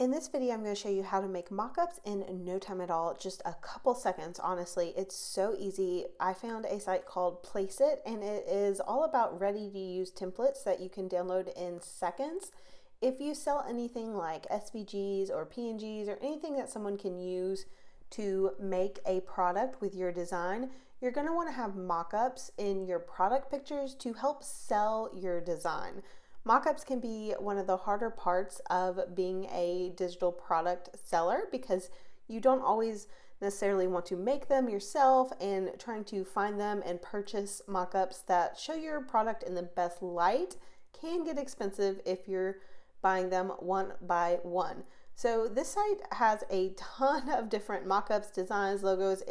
In this video, I'm going to show you how to make mockups in no time at all, just a couple seconds. Honestly, it's so easy. I found a site called Place It, and it is all about ready-to-use templates that you can download in seconds. If you sell anything like SVGs or PNGs or anything that someone can use to make a product with your design, you're going to want to have mockups in your product pictures to help sell your design. Mockups can be one of the harder parts of being a digital product seller because you don't always necessarily want to make them yourself, and trying to find them and purchase mockups that show your product in the best light can get expensive if you're buying them one by one. So this site has a ton of different mockups, designs, logos.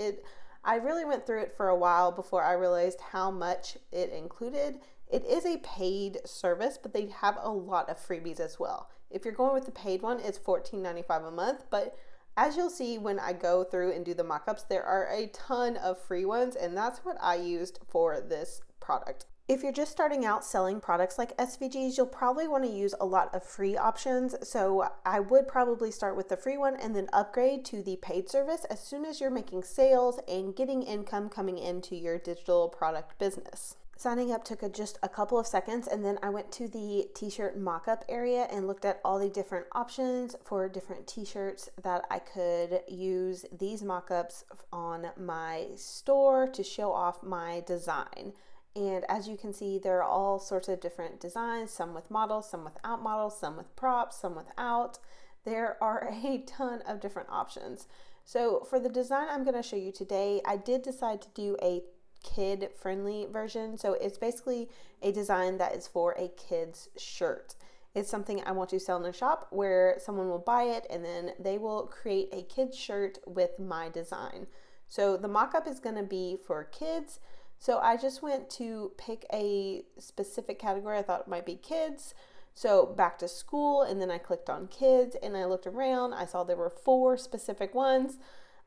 I really went through it for a while before I realized how much it included. It is a paid service, but they have a lot of freebies as well. If you're going with the paid one, it's $14.95 a month, but as you'll see when I go through and do the mockups, there are a ton of free ones, and that's what I used for this product. If you're just starting out selling products like SVGs, you'll probably want to use a lot of free options. So I would probably start with the free one and then upgrade to the paid service as soon as you're making sales and getting income coming into your digital product business. Signing up took just a couple of seconds, and then I went to the t-shirt mockup area and looked at all the different options for different t-shirts that I could use these mockups on my store to show off my design. And as you can see, there are all sorts of different designs, some with models, some without models, some with props, some without. There are a ton of different options. So for the design I'm going to show you today, I did decide to do a kid-friendly version. So it's basically a design that is for a kid's shirt. It's something I want to sell in a shop where someone will buy it and then they will create a kid's shirt with my design. So the mock-up is going to be for kids. So I just went to pick a specific category I thought might be kids. So back to school, and then I clicked on kids and I looked around. I saw there were 4 specific ones.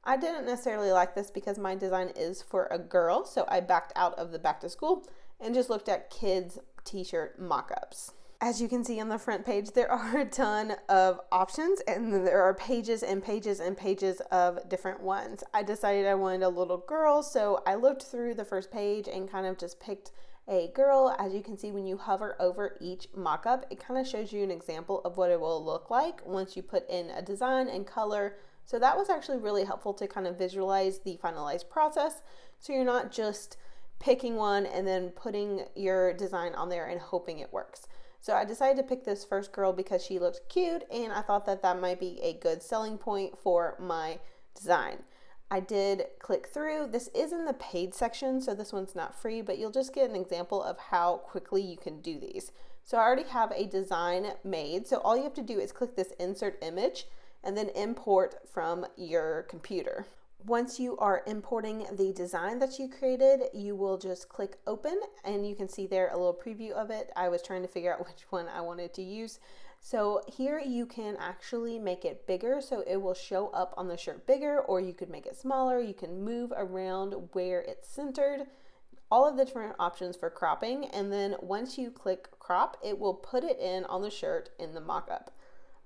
I didn't necessarily like this because my design is for a girl, so I backed out of the back to school and just looked at kids t-shirt mock-ups. As you can see on the front page, there are a ton of options, and there are pages and pages and pages of different ones. I decided I wanted a little girl, so I looked through the first page and kind of just picked a girl. As you can see, when you hover over each mock-up, it kind of shows you an example of what it will look like once you put in a design and color. So that was actually really helpful to kind of visualize the finalized process, so you're not just picking one and then putting your design on there and hoping it works. So I decided to pick this first girl because she looked cute, and I thought that that might be a good selling point for my design. I did click through. This is in the paid section, so this one's not free, but you'll just get an example of how quickly you can do these. So I already have a design made, so all you have to do is click this insert image and then import from your computer. Once you are importing the design that you created, you will just click open, and you can see there a little preview of it. I was trying to figure out which one I wanted to use. So here you can actually make it bigger, so it will show up on the shirt bigger, or you could make it smaller. You can move around where it's centered, all of the different options for cropping, and then once you click crop, it will put it in on the shirt in the mock-up.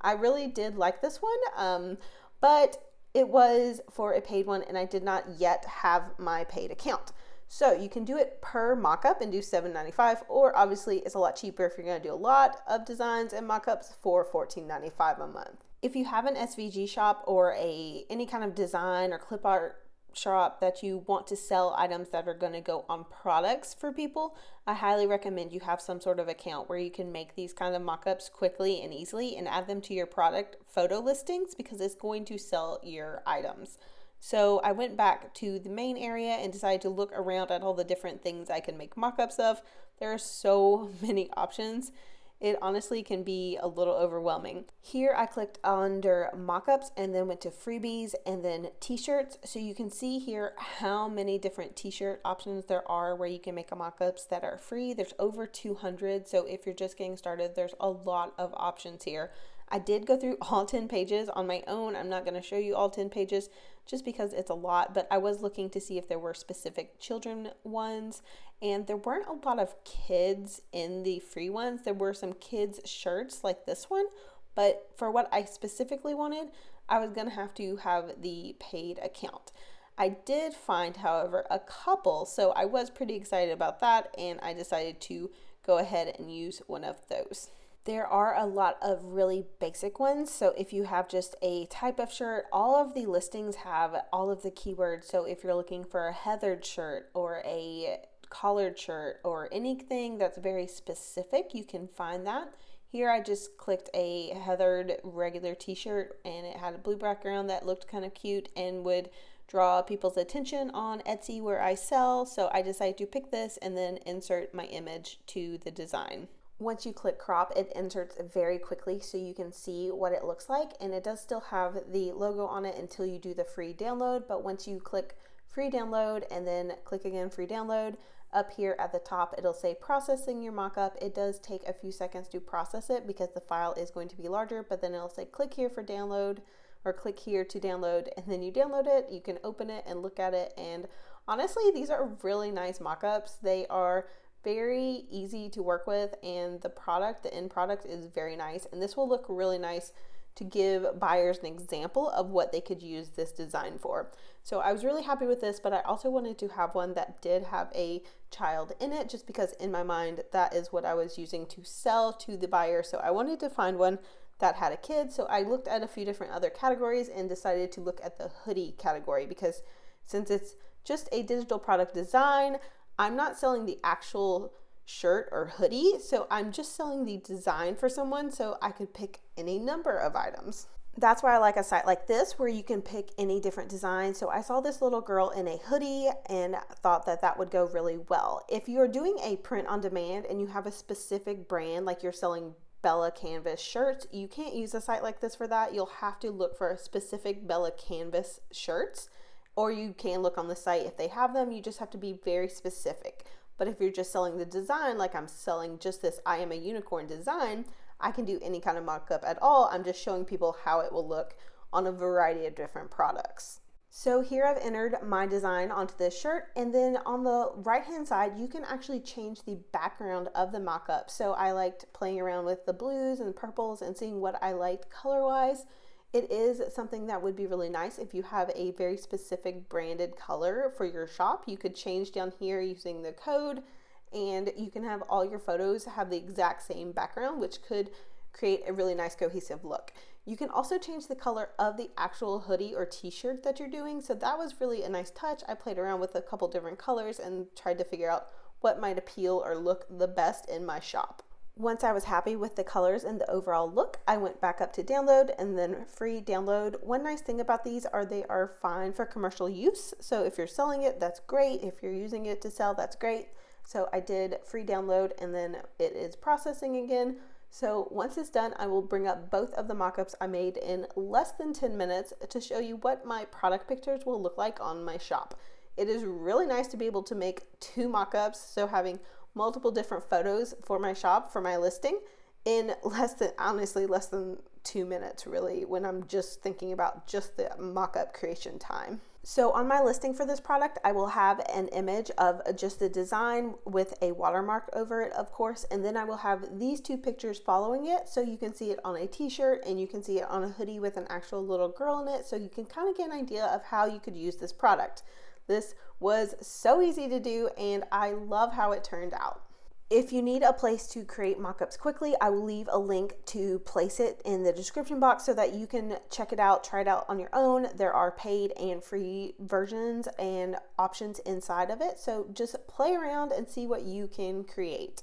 I really did like this one, but it was for a paid one, and I did not yet have my paid account. So you can do it per mockup and do $7.95, or obviously it's a lot cheaper if you're going to do a lot of designs and mockups for $14.95 a month. If you have an SVG shop or any kind of design or clip art shop that you want to sell items that are going to go on products for people, I highly recommend you have some sort of account where you can make these kind of mock-ups quickly and easily and add them to your product photo listings, because it's going to sell your items. So I went back to the main area and decided to look around at all the different things I can make mock-ups of. There are so many options. It honestly can be a little overwhelming. Here I clicked under mockups and then went to freebies and then t-shirts. So you can see here how many different t-shirt options there are where you can make mockups that are free. There's over 200. So if you're just getting started, there's a lot of options here. I did go through all 10 pages on my own. I'm not going to show you all 10 pages just because it's a lot, but I was looking to see if there were specific children ones, and there weren't a lot of kids in the free ones. There were some kids shirts like this one, But for what I specifically wanted, I was going to have the paid account. I did find, however, a couple, so I was pretty excited about that, and I decided to go ahead and use one of those. There are a lot of really basic ones, so if you have just a type of shirt, all of the listings have all of the keywords. So if you're looking for a heathered shirt or a collared shirt or anything that's very specific, you can find that. Here I just clicked a heathered regular t-shirt, and it had a blue background that looked kind of cute and would draw people's attention on Etsy where I sell. So I decided to pick this and then insert my image to the design. Once you click crop, it inserts very quickly so you can see what it looks like, and it does still have the logo on it until you do the free download. But once you click free download and then click again free download, up here at the top it'll say processing your mockup. It does take a few seconds to process it because the file is going to be larger, but then it'll say click here for download or click here to download, and then you download it. You can open it and look at it, and honestly these are really nice mockups. They are very easy to work with, and the end product is very nice, and this will look really nice to give buyers an example of what they could use this design for. So I was really happy with this, but I also wanted to have one that did have a child in it, just because in my mind that is what I was using to sell to the buyer. So I wanted to find one that had a kid. So I looked at a few different other categories and decided to look at the hoodie category, because since it's just a digital product design, I'm not selling the actual shirt or hoodie, so I'm just selling the design for someone, so I could pick any number of items. That's why I like a site like this where you can pick any different design. So I saw this little girl in a hoodie and thought that that would go really well. If you're doing a print on demand and you have a specific brand, like you're selling Bella Canvas shirts, you can't use a site like this for that. You'll have to look for a specific Bella Canvas shirts, or you can look on the site if they have them. You just have to be very specific. But if you're just selling the design, like I'm selling just this I am a unicorn design, I can do any kind of mock-up at all. I'm just showing people how it will look on a variety of different products. So here I've entered my design onto this shirt, and then on the right hand side you can actually change the background of the mock-up. So I liked playing around with the blues and purples and seeing what I liked color wise. It is something that would be really nice if you have a very specific branded color for your shop. You could change down here using the code, and you can have all your photos have the exact same background, which could create a really nice cohesive look. You can also change the color of the actual hoodie or t-shirt that you're doing, so that was really a nice touch. I played around with a couple different colors and tried to figure out what might appeal or look the best in my shop. Once I was happy with the colors and the overall look, I went back up to download and then free download. One nice thing about these are they are fine for commercial use. So if you're selling it, that's great. If you're using it to sell, that's great. So I did free download, and then it is processing again. So once it's done, I will bring up both of the mockups I made in less than 10 minutes to show you what my product pictures will look like on my shop. It is really nice to be able to make two mockups, so having multiple different photos for my shop, for my listing, in less than 2 minutes really, when I'm just thinking about just the mock-up creation time. So on my listing for this product, I will have an image of just the design with a watermark over it, of course, and then I will have these two pictures following it, so you can see it on a t-shirt and you can see it on a hoodie with an actual little girl in it, so you can kind of get an idea of how you could use this product. This was so easy to do, and I love how it turned out. If you need a place to create mockups quickly, I will leave a link to place it in the description box so that you can check it out, try it out on your own. There are paid and free versions and options inside of it, so just play around and see what you can create.